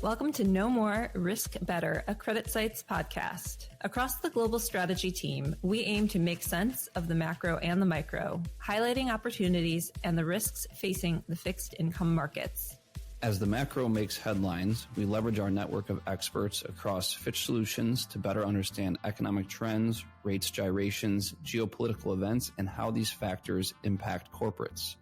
Welcome to No More, Risk Better, a CreditSights podcast. Across the global strategy team, we aim to make sense of the macro and the micro, highlighting opportunities and the risks facing the fixed income markets. As the macro makes headlines, we leverage our network of experts across Fitch Solutions to better understand economic trends, rates gyrations, geopolitical events, and how these factors impact corporates.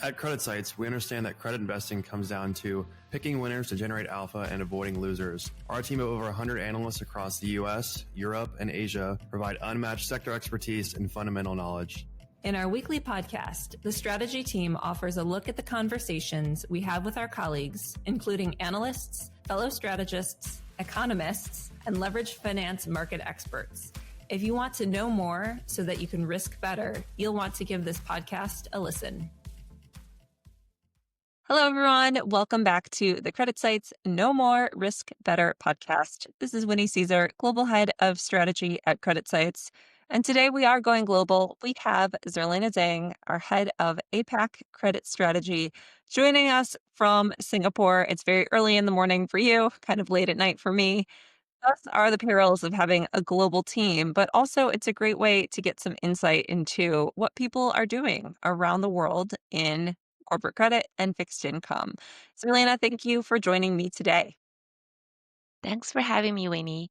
At CreditSights, we understand that credit investing comes down to picking winners to generate alpha and avoiding losers. Our team of over 100 analysts across the US, Europe, and Asia provide unmatched sector expertise and fundamental knowledge. In our weekly podcast, the strategy team offers a look at the conversations we have with our colleagues, including analysts, fellow strategists, economists, and leveraged finance market experts. If you want to know more so that you can risk better, you'll want to give this podcast a listen. Hello, everyone. Welcome back to the CreditSights No More, Risk Better podcast. This is Winnie Cisar, Global Head of Strategy at CreditSights. And today we are going global. We have Zerlina Zeng, our Head of APAC Credit Strategy, joining us from Singapore. It's very early in the morning for you, kind of late at night for me. Thus are the perils of having a global team, but also it's a great way to get some insight into what people are doing around the world in corporate credit and fixed income. Zerlina, thank you for joining me today. Thanks for having me, Winnie.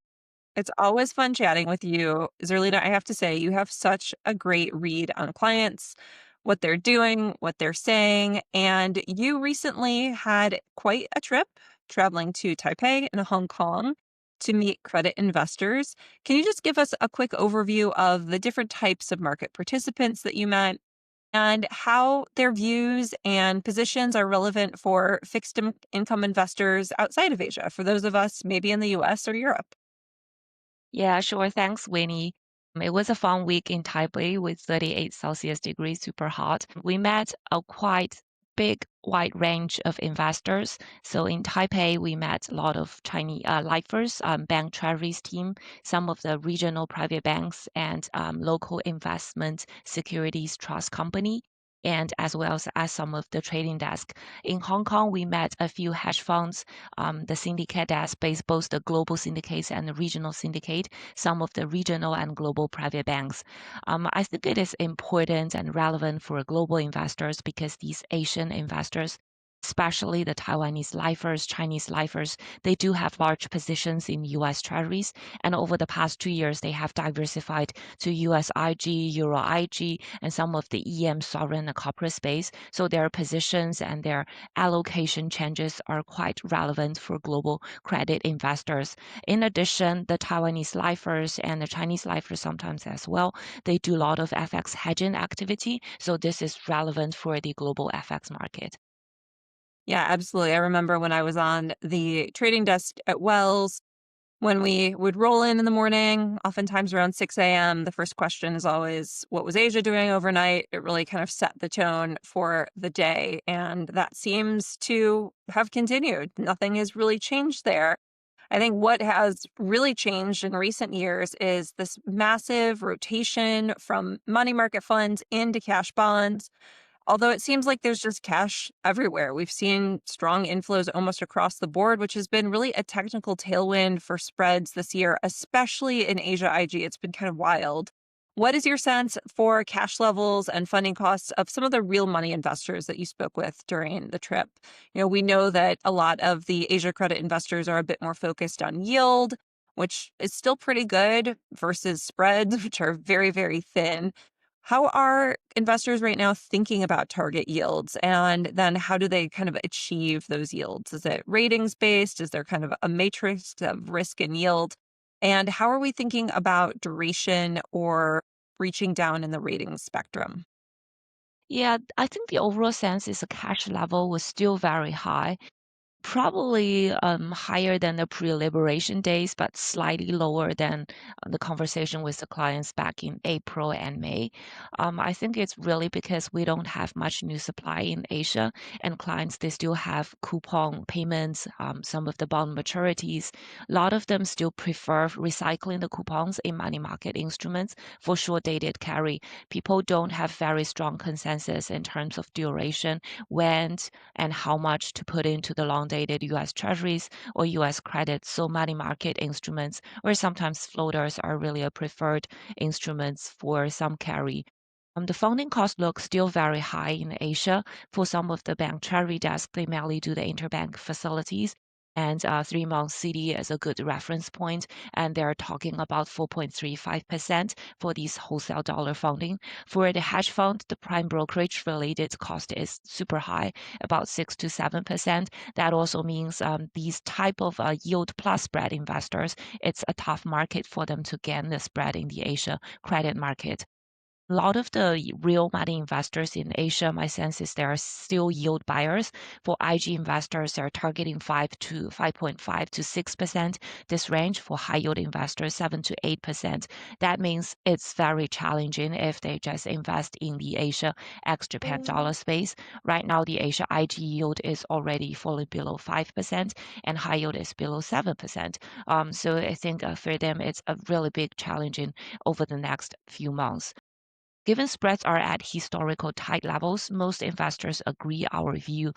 It's always fun chatting with you. Zerlina, I have to say, you have such a great read on clients, what they're doing, what they're saying, and you recently had quite a trip traveling to Taipei and Hong Kong to meet credit investors. Can you just give us a quick overview of the different types of market participants that you met and how their views and positions are relevant for fixed income investors outside of Asia, for those of us maybe in the US or Europe? Yeah, sure. Thanks, Winnie. It was a fun week in Taipei with 38 Celsius degrees, super hot. We met a quite big, wide range of investors. So in Taipei, we met a lot of Chinese lifers, bank Treasuries team, some of the regional private banks, and local investment securities trust company, and as well as some of the trading desk. In Hong Kong, we met a few hedge funds, the syndicate desk, both the global syndicates and the regional syndicate, some of the regional and global private banks. I think it is important and relevant for global investors because these Asian investors, especially the Taiwanese lifers, Chinese lifers, they do have large positions in US Treasuries. And over the past 2 years, they have diversified to US IG, Euro IG, and some of the EM sovereign and corporate space. So their positions and their allocation changes are quite relevant for global credit investors. In addition, the Taiwanese lifers and the Chinese lifers sometimes as well, they do a lot of FX hedging activity. So this is relevant for the global FX market. Yeah, absolutely. I remember when I was on the trading desk at Wells, when we would roll in the morning, oftentimes around 6 a.m., the first question is always, what was Asia doing overnight? It really kind of set the tone for the day. And that seems to have continued. Nothing has really changed there. I think what has really changed in recent years is this massive rotation from money market funds into cash bonds. Although it seems like there's just cash everywhere. We've seen strong inflows almost across the board, which has been really a technical tailwind for spreads this year, especially in Asia IG. It's been kind of wild. What is your sense for cash levels and funding costs of some of the real money investors that you spoke with during the trip? We know that a lot of the Asia credit investors are a bit more focused on yield, which is still pretty good versus spreads, which are very, very thin. How are investors right now thinking about target yields? And then how do they kind of achieve those yields? Is it ratings based? Is there kind of a matrix of risk and yield? And how are we thinking about duration or reaching down in the rating spectrum? Yeah, I think the overall sense is the cash level was still very high. Probably higher than the pre-liberation days, but slightly lower than the conversation with the clients back in April and May. I think it's really because we don't have much new supply in Asia, and clients, they still have coupon payments, some of the bond maturities. A lot of them still prefer recycling the coupons in money market instruments for short-dated carry. People don't have very strong consensus in terms of duration, when and how much to put into the long long-dated US Treasuries or US credit, so money market instruments or sometimes floaters are really a preferred instruments for some carry. The funding cost looks still very high in Asia. For some of the bank treasury desks, they mainly do the interbank facilities. And 3-month CD is a good reference point, and they're talking about 4.35% for these wholesale dollar funding. For the hedge fund, the prime brokerage related cost is super high, about 6 to 7%. That also means these type of yield plus spread investors, it's a tough market for them to gain the spread in the Asia credit market. A lot of the real money investors in Asia, my sense is they are still yield buyers. For IG investors, they're targeting 5.5 to 6%. This range for high yield investors, 7 to 8%. That means it's very challenging if they just invest in the Asia ex-Japan dollar space. Right now, the Asia IG yield is already falling below 5%, and high yield is below 7%. So I think for them, it's a really big challenge over the next few months. Given spreads are at historical tight levels, most investors agree our view,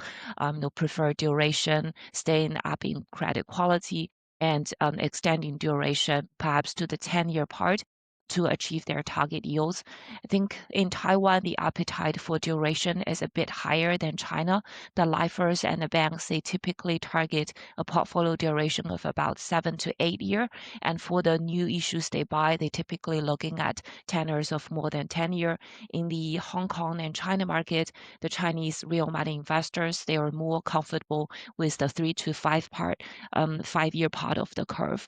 prefer duration, staying up in credit quality, and extending duration perhaps to the 10-year part to achieve their target yields. I think in Taiwan, the appetite for duration is a bit higher than China. The lifers and the banks, they typically target a portfolio duration of about 7 to 8 years. And for the new issues they buy, they typically looking at tenors of more than 10 years. In the Hong Kong and China market, the Chinese real money investors, they are more comfortable with the 3 to 5-year part of the curve.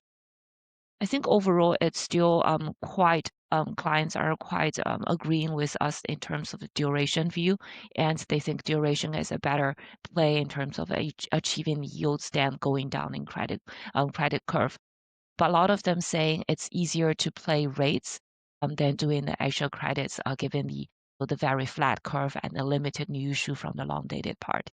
I think overall it's still quite clients are quite agreeing with us in terms of the duration view, and they think duration is a better play in terms of achieving yields than going down in credit curve. But a lot of them saying it's easier to play rates than doing the actual credits, given the very flat curve and the limited new issue from the long dated part.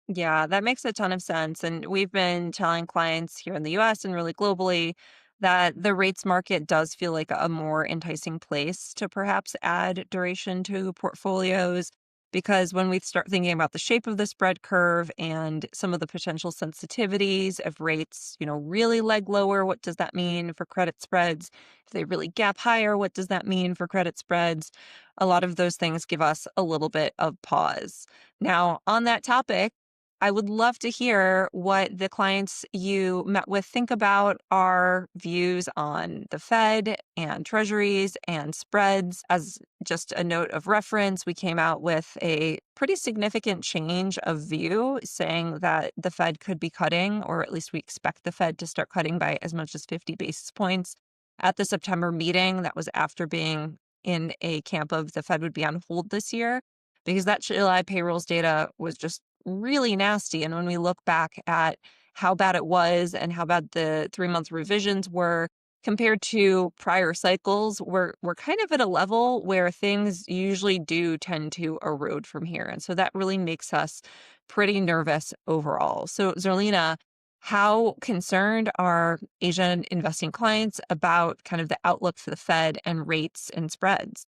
Yeah, that makes a ton of sense. And we've been telling clients here in the US and really globally that the rates market does feel like a more enticing place to perhaps add duration to portfolios. Because when we start thinking about the shape of the spread curve and some of the potential sensitivities of rates, really leg lower, what does that mean for credit spreads? If they really gap higher, what does that mean for credit spreads? A lot of those things give us a little bit of pause. Now, on that topic, I would love to hear what the clients you met with think about our views on the Fed and Treasuries and spreads. As just a note of reference, we came out with a pretty significant change of view saying that the Fed could be cutting, or at least we expect the Fed to start cutting by as much as 50 basis points at the September meeting. That was after being in a camp of the Fed would be on hold this year, because that July payrolls data was just really nasty. And when we look back at how bad it was and how bad the 3-month revisions were compared to prior cycles, we're kind of at a level where things usually do tend to erode from here. And so that really makes us pretty nervous overall. So Zerlina, how concerned are Asian investing clients about kind of the outlook for the Fed and rates and spreads?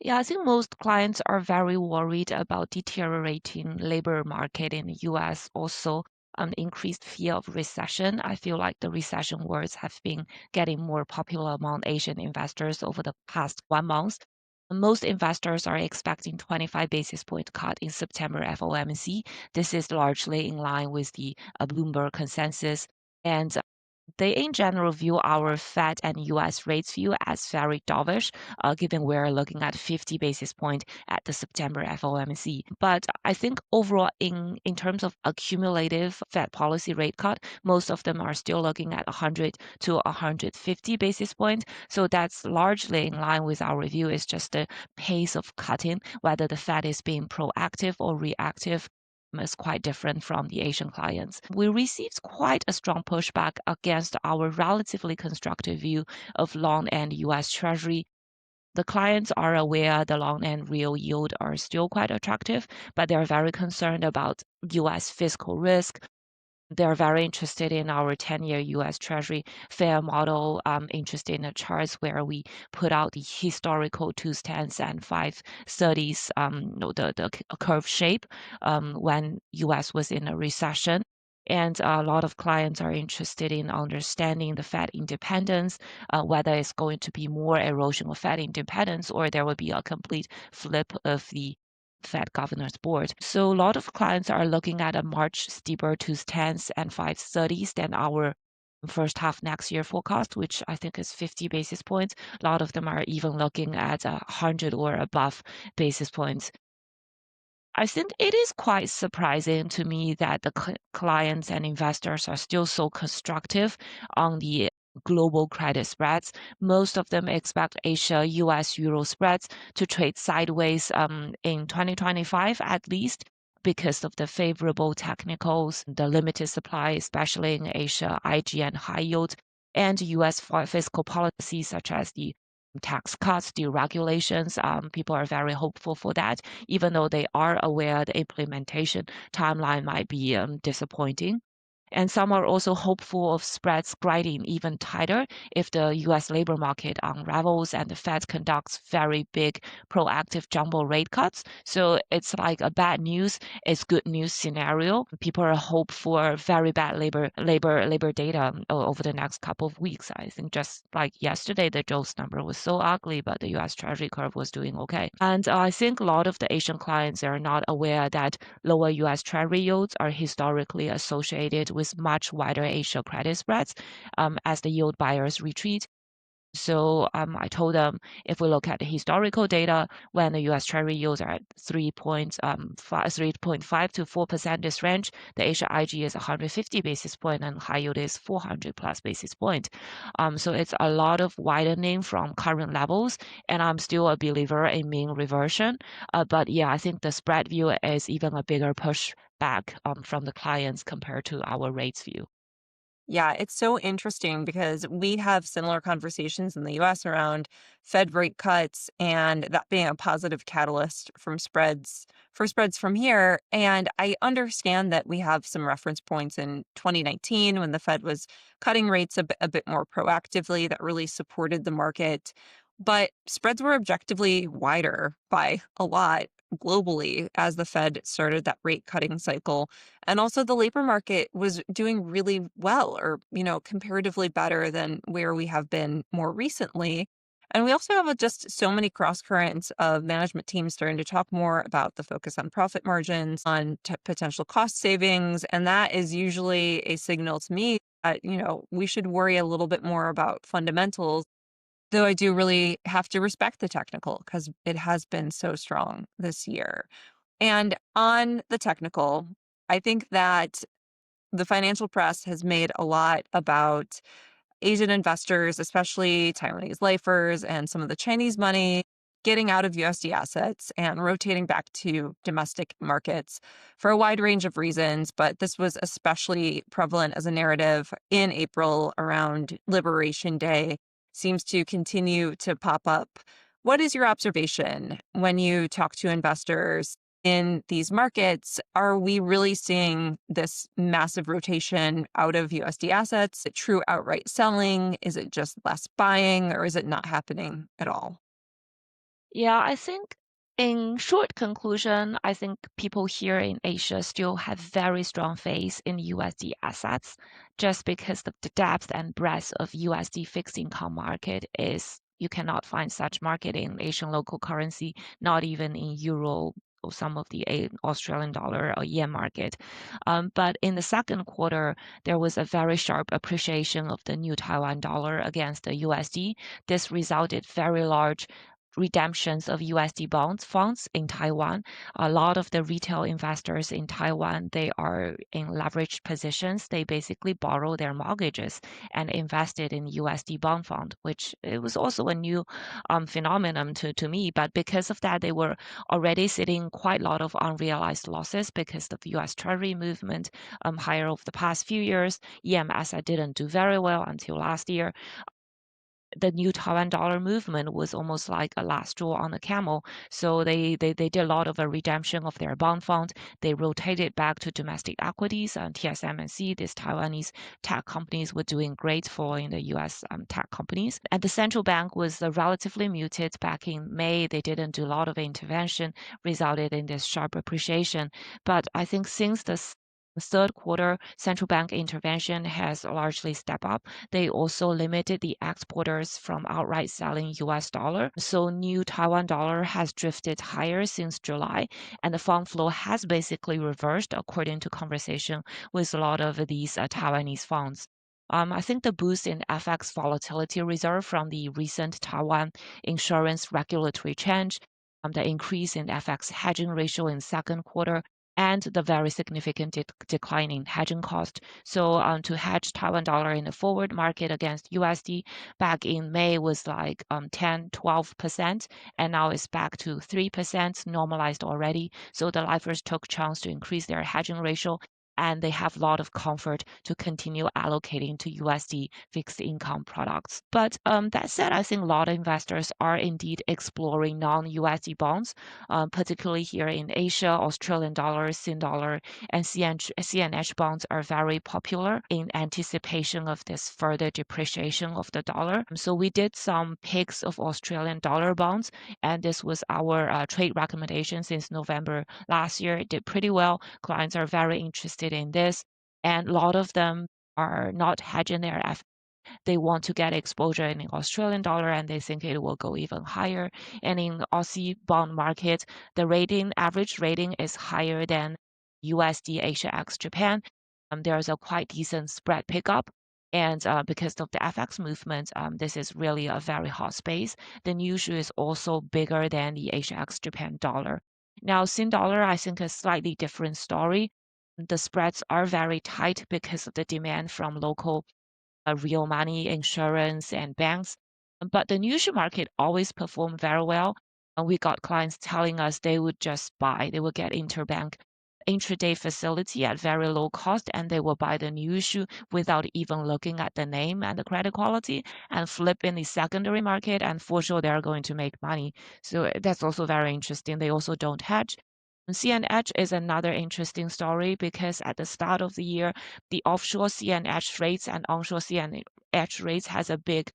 Yeah, I think most clients are very worried about deteriorating labor market in the US, also increased fear of recession. I feel like the recession words have been getting more popular among Asian investors over the past 1 month. Most investors are expecting 25 basis point cut in September FOMC. This is largely in line with the Bloomberg consensus. And they in general view our Fed and US rates view as very dovish, given we're looking at 50 basis point at the September FOMC. But I think overall, in terms of accumulative Fed policy rate cut, most of them are still looking at 100 to 150 basis point. So that's largely in line with our review. It's just the pace of cutting, whether the Fed is being proactive or reactive is quite different from the Asian clients. We received quite a strong pushback against our relatively constructive view of long end US Treasury. The clients are aware the long end real yield are still quite attractive, but they're very concerned about US fiscal risk. They're very interested in our 10-year US Treasury fair model, interested in the charts where we put out the historical 2 stands and 5 30s, the curve shape when US was in a recession. And a lot of clients are interested in understanding the Fed independence, whether it's going to be more erosion of Fed independence or there will be a complete flip of the Fed Governor's Board. So a lot of clients are looking at a March steeper to 10s and 530s than our first half next year forecast, which I think is 50 basis points. A lot of them are even looking at 100 or above basis points. I think it is quite surprising to me that the clients and investors are still so constructive on the global credit spreads. Most of them expect Asia, US, Euro spreads to trade sideways in 2025 at least because of the favorable technicals, the limited supply, especially in Asia, IG and high yield, and US fiscal policies such as the tax cuts, deregulations. People are very hopeful for that, even though they are aware the implementation timeline might be disappointing. And some are also hopeful of spreads gliding even tighter if the US labor market unravels and the Fed conducts very big proactive jumbo rate cuts. So it's like a bad news is good news scenario. People are hope for very bad labor data over the next couple of weeks. I think just like yesterday, the jobs number was so ugly, but the US Treasury curve was doing okay. And I think a lot of the Asian clients are not aware that lower US Treasury yields are historically associated with much wider Asia credit spreads as the yield buyers retreat. So I told them if we look at the historical data, when the US Treasury yields are at 3.5 to 4% this range, the Asia IG is 150 basis point and high yield is 400 plus basis point. So it's a lot of widening from current levels, and I'm still a believer in mean reversion. But yeah, I think the spread view is even a bigger push back from the clients compared to our rates view. Yeah, it's so interesting because we have similar conversations in the US around Fed rate cuts and that being a positive catalyst for spreads from here. And I understand that we have some reference points in 2019 when the Fed was cutting rates a bit more proactively that really supported the market. But spreads were objectively wider by a lot globally as the Fed started that rate cutting cycle. And also the labor market was doing really well or, comparatively better than where we have been more recently. And we also have just so many cross currents of management teams starting to talk more about the focus on profit margins, on potential cost savings. And that is usually a signal to me that, we should worry a little bit more about fundamentals. Though I do really have to respect the technical because it has been so strong this year. And on the technical, I think that the financial press has made a lot about Asian investors, especially Taiwanese lifers and some of the Chinese money, getting out of USD assets and rotating back to domestic markets for a wide range of reasons. But this was especially prevalent as a narrative in April around Liberation Day, seems to continue to pop up. What is your observation when you talk to investors in these markets? Are we really seeing this massive rotation out of USD assets? Is it true outright selling? Is it just less buying, or is it not happening at all? Yeah, I think in short conclusion, I think people here in Asia still have very strong faith in USD assets just because of the depth and breadth of USD fixed income market is you cannot find such market in Asian local currency, not even in Euro or some of the Australian dollar or yen market. But in the second quarter, there was a very sharp appreciation of the new Taiwan dollar against the USD. This resulted very large redemptions of USD bonds funds in Taiwan. A lot of the retail investors in Taiwan, they are in leveraged positions. They basically borrow their mortgages and invested in USD bond fund, which it was also a new phenomenon to me. But because of that, they were already sitting quite a lot of unrealized losses because of the US Treasury movement higher over the past few years. EMS I didn't do very well until last year. The new Taiwan dollar movement was almost like a last straw on the camel. So they did a lot of a redemption of their bond fund. They rotated back to domestic equities and TSMC, these Taiwanese tech companies were doing great for in the US tech companies. And the central bank was relatively muted back in May. They didn't do a lot of intervention, resulted in this sharp appreciation. But I think since the The third quarter, central bank intervention has largely stepped up. They also limited the exporters from outright selling US dollar. So new Taiwan dollar has drifted higher since July, and the fund flow has basically reversed according to conversation with a lot of these Taiwanese funds. I think the boost in FX volatility reserve from the recent Taiwan insurance regulatory change, the increase in FX hedging ratio in second quarter, and the very significant decline in hedging cost. So to hedge Taiwan dollar in the forward market against USD back in May was like 10, 12%, and now it's back to 3% normalized already. So the lifers took chance to increase their hedging ratio, and they have a lot of comfort to continue allocating to USD fixed income products. But that said, I think a lot of investors are indeed exploring non-USD bonds, particularly here in Asia. Australian dollar, Sing dollar, and CNH bonds are very popular in anticipation of this further depreciation of the dollar. So we did some picks of Australian dollar bonds, and this was our trade recommendation since November last year. It did pretty well. Clients are very interested in this, and a lot of them are not hedging their they want to get exposure in the Australian dollar, and they think it will go even higher. And in the Aussie bond market, the average rating is higher than USD Asia X Japan. There's a quite decent spread pickup. And because of the FX movement, this is really a very hot space. The new issue is also bigger than the Asia X Japan dollar. Now, Sing dollar, I think, is a slightly different story. The spreads are very tight because of the demand from local real money, insurance, and banks. But the news market always performed very well. And we got clients telling us they would just buy, they would get interbank intraday facility at very low cost, and they will buy the new issue without even looking at the name and the credit quality and flip in the secondary market, and for sure they're going to make money. So that's also very interesting. They also don't hedge. CNH is another interesting story because at the start of the year, the offshore CNH rates and onshore CNH rates has a big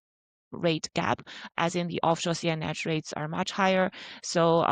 rate gap, as in the offshore CNH rates are much higher. So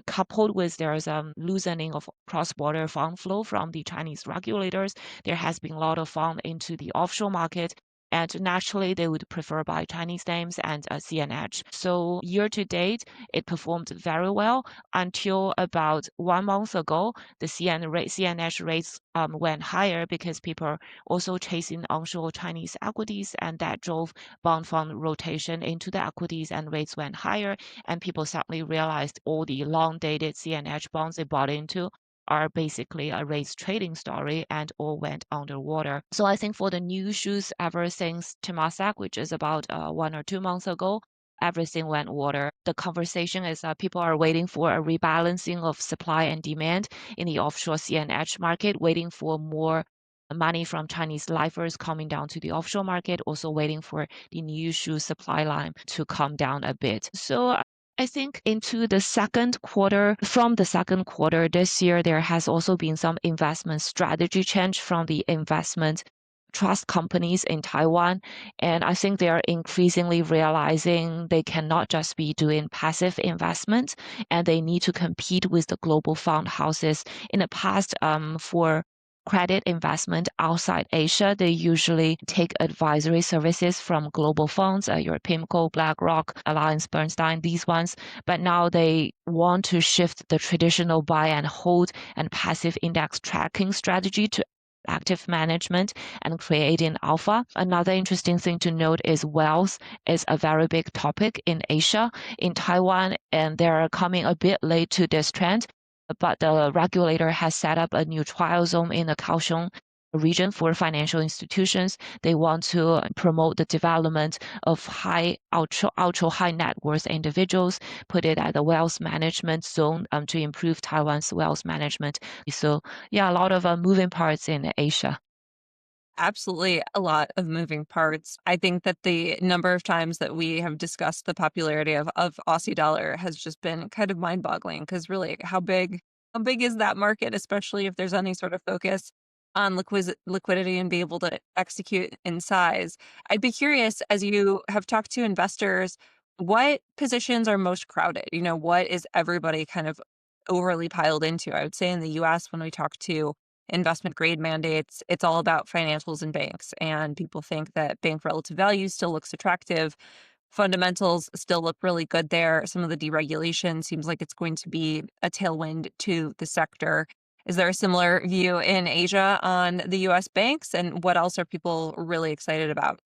coupled with there's loosening of cross-border fund flow from the Chinese regulators, there has been a lot of fund into the offshore market. And naturally, they would prefer buy Chinese names and CNH. So year to date, it performed very well until about 1 month ago. The CNH rates went higher because people are also chasing onshore Chinese equities, and that drove bond fund rotation into the equities, and rates went higher. And people suddenly realized all the long-dated CNH bonds they bought into are basically a rates trading story, and all went underwater. So I think for the new issues ever since Temasek, which is about 1 or 2 months ago, everything went water. The conversation is people are waiting for a rebalancing of supply and demand in the offshore CNH market, waiting for more money from Chinese lifers coming down to the offshore market, also waiting for the new issue supply line to come down a bit. So I think into the second quarter, from the second quarter this year, there has also been some investment strategy change from the investment trust companies in Taiwan. And I think they are increasingly realizing they cannot just be doing passive investment, and they need to compete with the global fund houses. In the past, for credit investment outside Asia, they usually take advisory services from global funds, your PIMCO, BlackRock, AllianceBernstein, these ones. But now they want to shift the traditional buy and hold and passive index tracking strategy to active management and creating alpha. Another interesting thing to note is wealth is a very big topic in Asia, in Taiwan, and they're coming a bit late to this trend. But the regulator has set up a new trial zone in the Kaohsiung region for financial institutions. They want to promote the development of ultra high net worth individuals, put it at the wealth management zone to improve Taiwan's wealth management. So yeah, a lot of moving parts in Asia. Absolutely a lot of moving parts. I think that the number of times that we have discussed the popularity of Aussie dollar has just been kind of mind-boggling, because really how big is that market, especially if there's any sort of focus on liquidity and be able to execute in size. I'd be curious, as you have talked to investors, what positions are most crowded? You know, what is everybody kind of overly piled into? I would say in the US, when we talk to investment grade mandates, it's all about financials and banks. And people think that bank relative value still looks attractive. Fundamentals still look really good there. Some of the deregulation seems like it's going to be a tailwind to the sector. Is there a similar view in Asia on the US banks? And what else are people really excited about?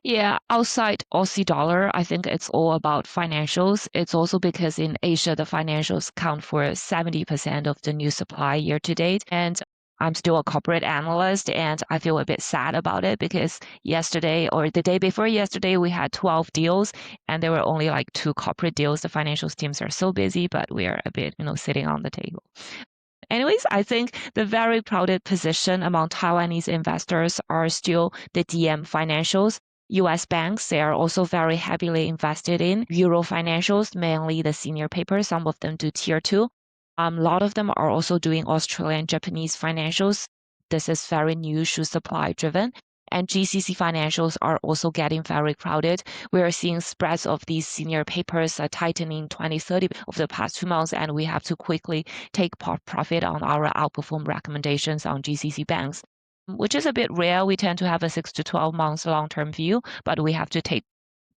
Yeah, outside Aussie dollar, I think it's all about financials. It's also because in Asia, the financials account for 70% of the new supply year to date. And I'm still a corporate analyst and I feel a bit sad about it because yesterday or the day before yesterday, we had 12 deals and there were only like 2 corporate deals. The financials teams are so busy, but we are a bit, sitting on the table. Anyways, I think the very crowded position among Taiwanese investors are still the DM financials. US banks, they are also very heavily invested in Euro financials, mainly the senior papers. Some of them do tier 2. A lot of them are also doing Australian Japanese financials. This is very new shoe supply driven. And GCC financials are also getting very crowded. We are seeing spreads of these senior papers tightening 20-30 over the past 2 months, and we have to quickly take profit on our outperform recommendations on GCC banks, which is a bit rare. We tend to have a 6 to 12 months long-term view, but we have to take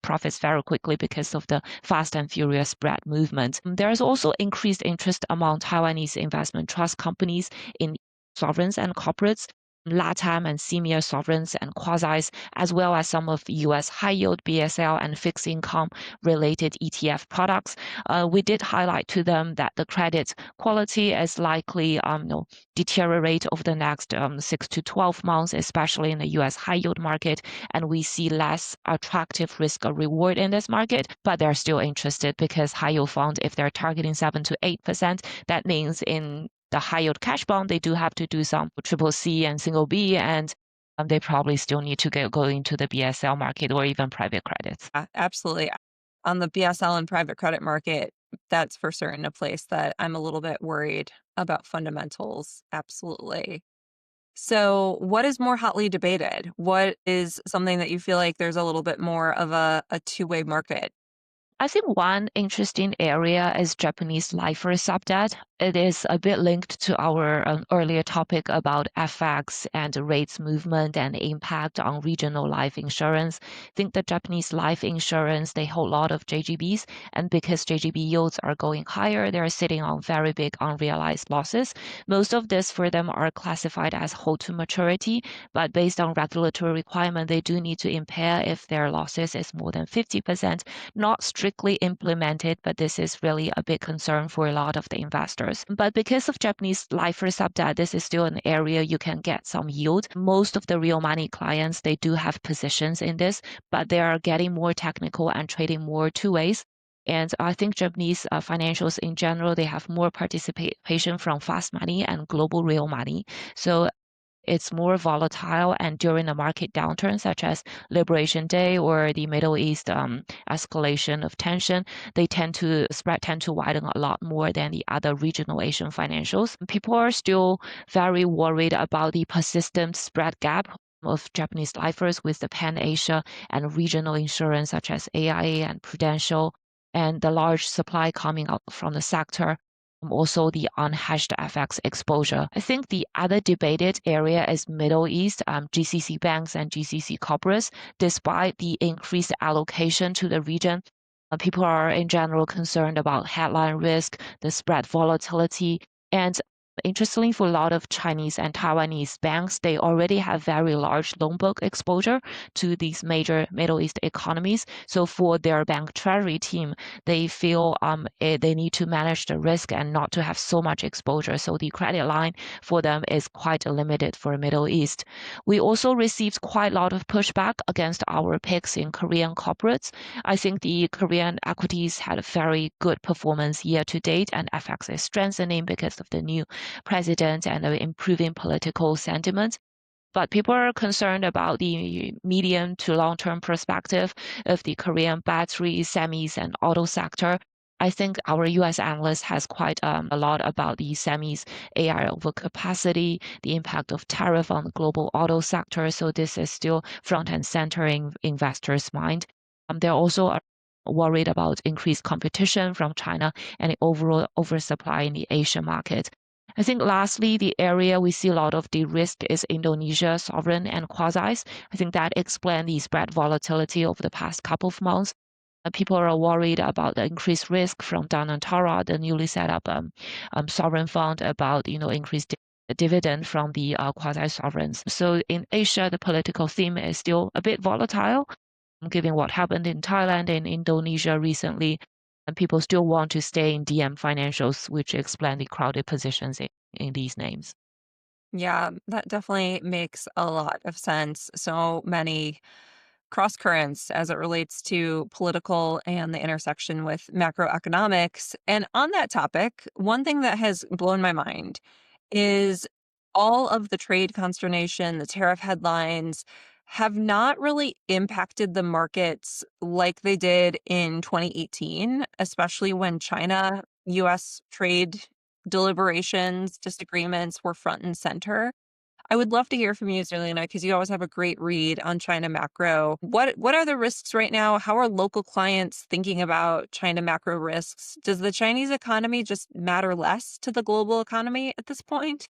profits very quickly because of the fast and furious spread movement. There is also increased interest among Taiwanese investment trust companies in sovereigns and corporates, LATAM and senior sovereigns and quasis, as well as some of US high yield BSL and fixed income related ETF products. We did highlight to them that the credit quality is likely deteriorate over the next 6 to 12 months, especially in the US high yield market, and we see less attractive risk or reward in this market, but they're still interested because high yield funds, if they're targeting 7 to 8%, that means in the high yield cash bond, they do have to do some triple C and single B, and they probably still need to go into the BSL market or even private credits. Absolutely. On the BSL and private credit market, that's for certain a place that I'm a little bit worried about fundamentals. Absolutely. So, what is more hotly debated? What is something that you feel like there's a little bit more of a two-way market? I think one interesting area is Japanese lifer subdebt. It is a bit linked to our earlier topic about FX and rates movement and impact on regional life insurance. I think the Japanese life insurance, they hold a lot of JGBs, and because JGB yields are going higher, they're sitting on very big unrealized losses. Most of this for them are classified as hold to maturity, but based on regulatory requirement, they do need to impair if their losses is more than 50%, not strictly implemented, but this is really a big concern for a lot of the investors. But because of Japanese lifer subdebt, this is still an area you can get some yield. Most of the real money clients, they do have positions in this, but they are getting more technical and trading more two ways. And I think Japanese financials in general, they have more participation from fast money and global real money. So it's more volatile, and during a market downturn such as Liberation Day or the Middle East escalation of tension, spread tend to widen a lot more than the other regional Asian financials. People are still very worried about the persistent spread gap of Japanese lifers with the Pan-Asia and regional insurance such as AIA and Prudential, and the large supply coming out from the sector, also the unhedged FX exposure. I think the other debated area is Middle East, GCC banks and GCC corporates. Despite the increased allocation to the region, people are in general concerned about headline risk, the spread volatility, and interestingly, for a lot of Chinese and Taiwanese banks, they already have very large loan book exposure to these major Middle East economies. So for their bank treasury team, they feel they need to manage the risk and not to have so much exposure. So the credit line for them is quite limited for Middle East. We also received quite a lot of pushback against our picks in Korean corporates. I think the Korean equities had a very good performance year to date, and FX is strengthening because of the new president and the improving political sentiment. But people are concerned about the medium to long-term perspective of the Korean battery, semis, and auto sector. I think our US analyst has quite a lot about the semis AI overcapacity, the impact of tariff on the global auto sector. So this is still front and center in investors' mind. They're also worried about increased competition from China and the overall oversupply in the Asian market. I think lastly, the area we see a lot of de-risk is Indonesia, sovereign and quasi. I think that explains the spread volatility over the past couple of months. People are worried about the increased risk from Danantara, the newly set up sovereign fund, about increased dividend from the quasi sovereigns. So in Asia, the political theme is still a bit volatile, given what happened in Thailand and Indonesia recently. And people still want to stay in DM financials, which explain the crowded positions in these names. Yeah, that definitely makes a lot of sense. So many cross currents as it relates to political and the intersection with macroeconomics. And on that topic, one thing that has blown my mind is all of the trade consternation, the tariff headlines have not really impacted the markets like they did in 2018, especially when China US trade deliberations, disagreements were front and center. I would love to hear from you, Zerlina, because you always have a great read on China macro. What are the risks right now? How are local clients thinking about China macro risks? Does the Chinese economy just matter less to the global economy at this point?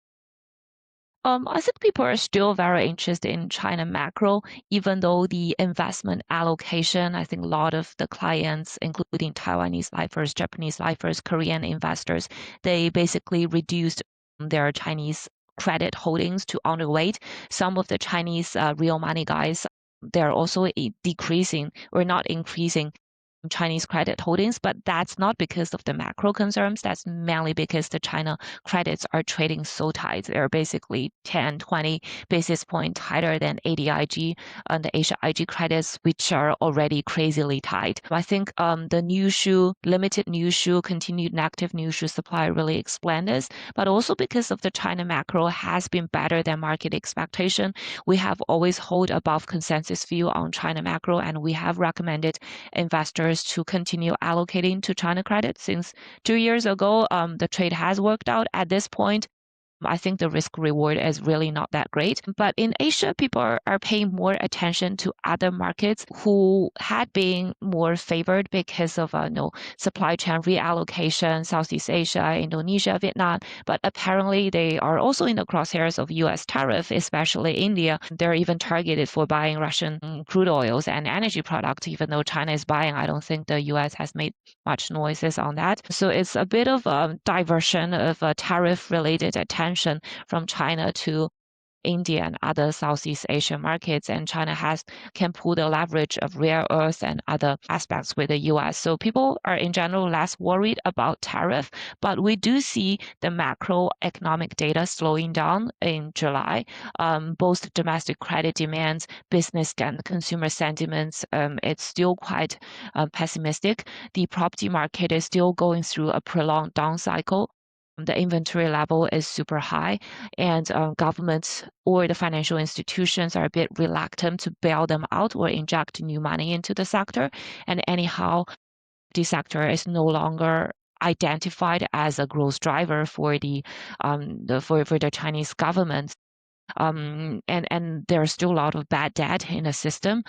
I think people are still very interested in China macro, even though the investment allocation, I think a lot of the clients, including Taiwanese lifers, Japanese lifers, Korean investors, they basically reduced their Chinese credit holdings to underweight. Some of the Chinese real money guys, they're also decreasing or not increasing Chinese credit holdings, but that's not because of the macro concerns. That's mainly because the China credits are trading so tight. They're basically 10, 20 basis points tighter than ADIG and the Asia IG credits, which are already crazily tight. I think the new shoe, limited new shoe, continued negative new shoe supply really explain this, but also because of the China macro has been better than market expectation. We have always hold above consensus view on China macro, and we have recommended investors to continue allocating to China credit since 2 years ago. The trade has worked out at this point. I think the risk reward is really not that great. But in Asia, people are paying more attention to other markets who had been more favored because of supply chain reallocation, Southeast Asia, Indonesia, Vietnam. But apparently they are also in the crosshairs of US tariff, especially India. They're even targeted for buying Russian crude oils and energy products, even though China is buying. I don't think the US has made much noises on that. So it's a bit of a diversion of tariff related attention from China to India and other Southeast Asian markets, and China can pull the leverage of rare earths and other aspects with the US. So people are in general less worried about tariff, but we do see the macroeconomic data slowing down in July. Both domestic credit demands, business and consumer sentiments, it's still quite pessimistic. The property market is still going through a prolonged down cycle. The inventory level is super high, and governments or the financial institutions are a bit reluctant to bail them out or inject new money into the sector. And anyhow, the sector is no longer identified as a growth driver for for the Chinese government. And there's still a lot of bad debt in the system.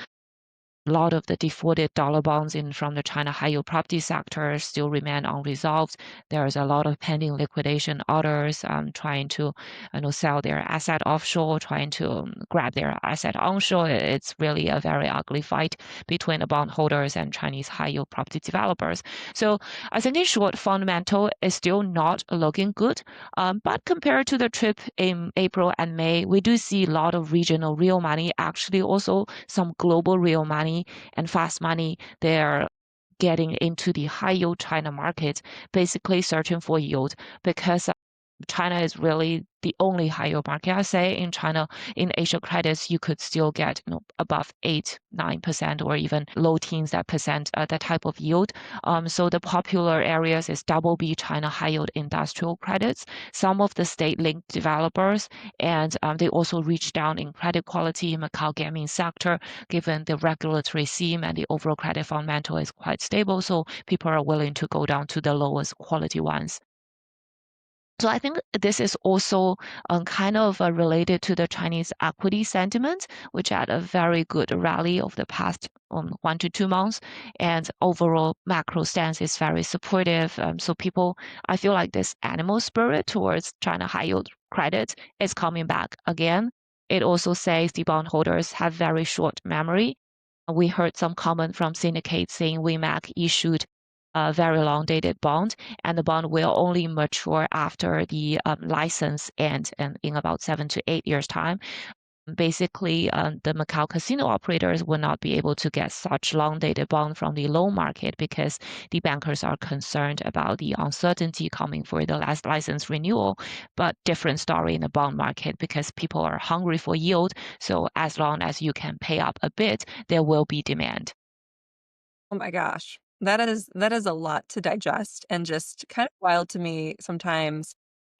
A lot of the defaulted dollar bonds from the China high-yield property sector still remain unresolved. There's a lot of pending liquidation orders trying to sell their asset offshore, trying to grab their asset onshore. It's really a very ugly fight between the bondholders and Chinese high-yield property developers. So I think in short, fundamental is still not looking good. But compared to the trip in April and May, we do see a lot of regional real money, actually also some global real money and fast money. They're getting into the high yield China market, basically searching for yield, because China is really the only high yield market. I say in China, in Asia credits, you could still get above 8-9% or even low teens that percent, that type of yield. So the popular areas is double B China high yield industrial credits. Some of the state linked developers, and they also reach down in credit quality in Macau gaming sector, given the regulatory scheme and the overall credit fundamental is quite stable. So people are willing to go down to the lowest quality ones. So I think this is also kind of related to the Chinese equity sentiment, which had a very good rally over the past 1 to 2 months, and overall macro stance is very supportive. So people, I feel like this animal spirit towards China high yield credit is coming back again. It also says the bondholders have very short memory. We heard some comment from syndicate saying WeMac issued a very long dated bond, and the bond will only mature after the license ends and in about 7 to 8 years' time. Basically, the Macau casino operators will not be able to get such long-dated bond from the loan market because the bankers are concerned about the uncertainty coming for the last license renewal. But different story in the bond market because people are hungry for yield. So as long as you can pay up a bit, there will be demand. Oh my gosh. That is a lot to digest and just kind of wild to me sometimes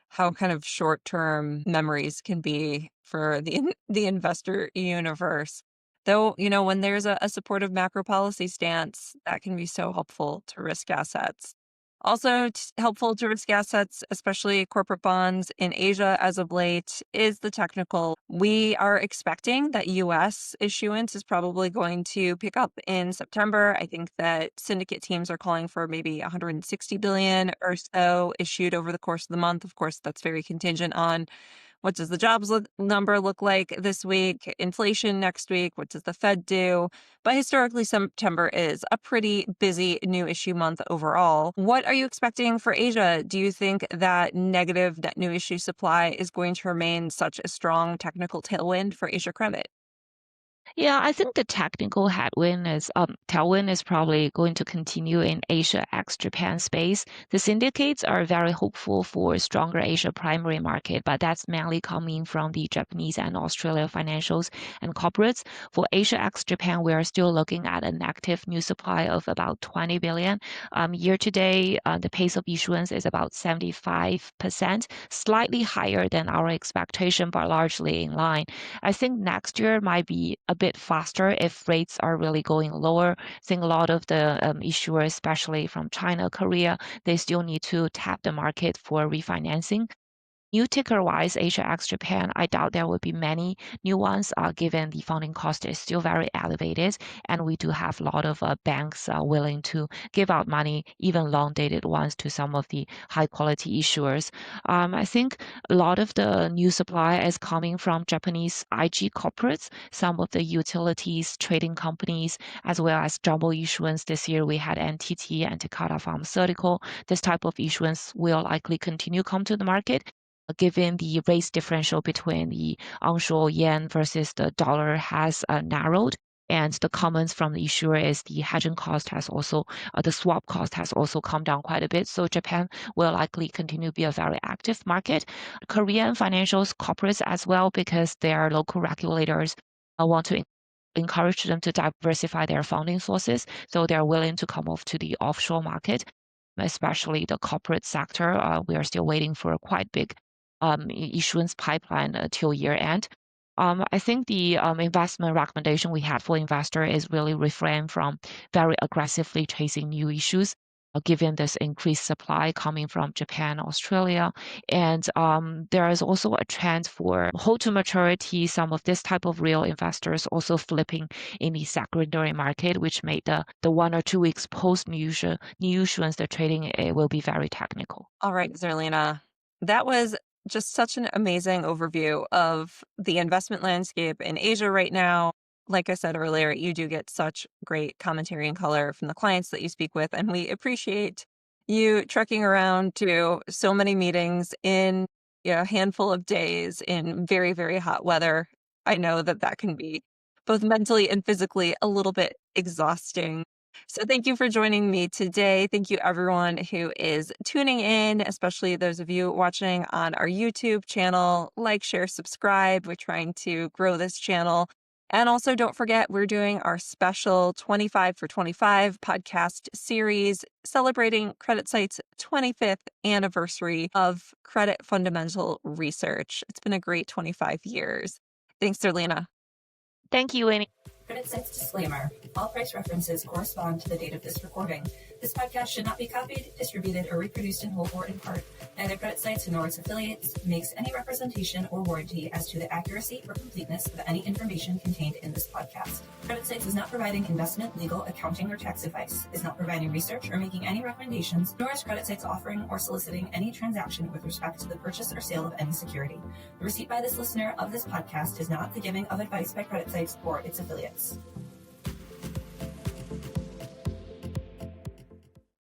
how kind of short-term memories can be for the investor universe. Though, when there's a supportive macro policy stance, that can be so helpful to risk assets. Also helpful to risk assets, especially corporate bonds in Asia as of late, is the technical. We are expecting that US issuance is probably going to pick up in September. I think that syndicate teams are calling for maybe 160 billion or so issued over the course of the month. Of course, that's very contingent on what does the number look like this week, inflation next week, what does the Fed do? But historically, September is a pretty busy new issue month overall. What are you expecting for Asia? Do you think that negative net new issue supply is going to remain such a strong technical tailwind for Asia credit? Yeah, I think the technical tailwind is probably going to continue in Asia ex Japan space. The syndicates are very hopeful for stronger Asia primary market, but that's mainly coming from the Japanese and Australia financials and corporates. For Asia ex Japan, we are still looking at an active new supply of about 20 billion. Year to date, the pace of issuance is about 75%, slightly higher than our expectation, but largely in line. I think next year might be a bit faster if rates are really going lower. I think a lot of the issuers, especially from China, Korea, they still need to tap the market for refinancing. New ticker-wise, Asia ex Japan, I doubt there will be many new ones, given the funding cost is still very elevated, and we do have a lot of banks willing to give out money, even long-dated ones, to some of the high-quality issuers. I think a lot of the new supply is coming from Japanese IG corporates, some of the utilities, trading companies, as well as jumbo issuance. This year we had NTT and Takata Pharmaceutical. This type of issuance will likely continue come to the market given the rates differential between the onshore yen versus the dollar has narrowed. And the comments from the issuer is the hedging cost has also, the swap cost has also come down quite a bit. So Japan will likely continue to be a very active market. Korean financials, corporates as well, because their local regulators want to encourage them to diversify their funding sources. So they're willing to come off to the offshore market, especially the corporate sector. We are still waiting for a quite big issuance pipeline till year end. I think the investment recommendation we have for investor is really refrain from very aggressively chasing new issues, given this increased supply coming from Japan, Australia. And there is also a trend for hold to maturity, some of this type of real investors also flipping in the secondary market, which made the 1 or 2 weeks post new issuance, the trading will be very technical. All right, Zerlina. That was just such an amazing overview of the investment landscape in Asia right now. Like I said earlier, you do get such great commentary and color from the clients that you speak with, and we appreciate you trekking around to so many meetings in a handful of days in very, very hot weather. I know that that can be both mentally and physically a little bit exhausting. So thank you for joining me today. Thank you everyone who is tuning in, especially those of you watching on our YouTube channel. Like, share, subscribe. We're trying to grow this channel. And also don't forget, we're doing our special 25 for 25 podcast series celebrating CreditSights' 25th anniversary of credit fundamental research. It's been a great 25 years. Thanks, Zerlina. Thank you, Winnie. CreditSights disclaimer. All price references correspond to the date of this recording. This podcast should not be copied, distributed, or reproduced in whole or in part. Neither CreditSights nor its affiliates makes any representation or warranty as to the accuracy or completeness of any information contained in this podcast. CreditSights is not providing investment, legal, accounting, or tax advice, is not providing research or making any recommendations, nor is CreditSights offering or soliciting any transaction with respect to the purchase or sale of any security. The receipt by this listener of this podcast is not the giving of advice by CreditSights or its affiliates.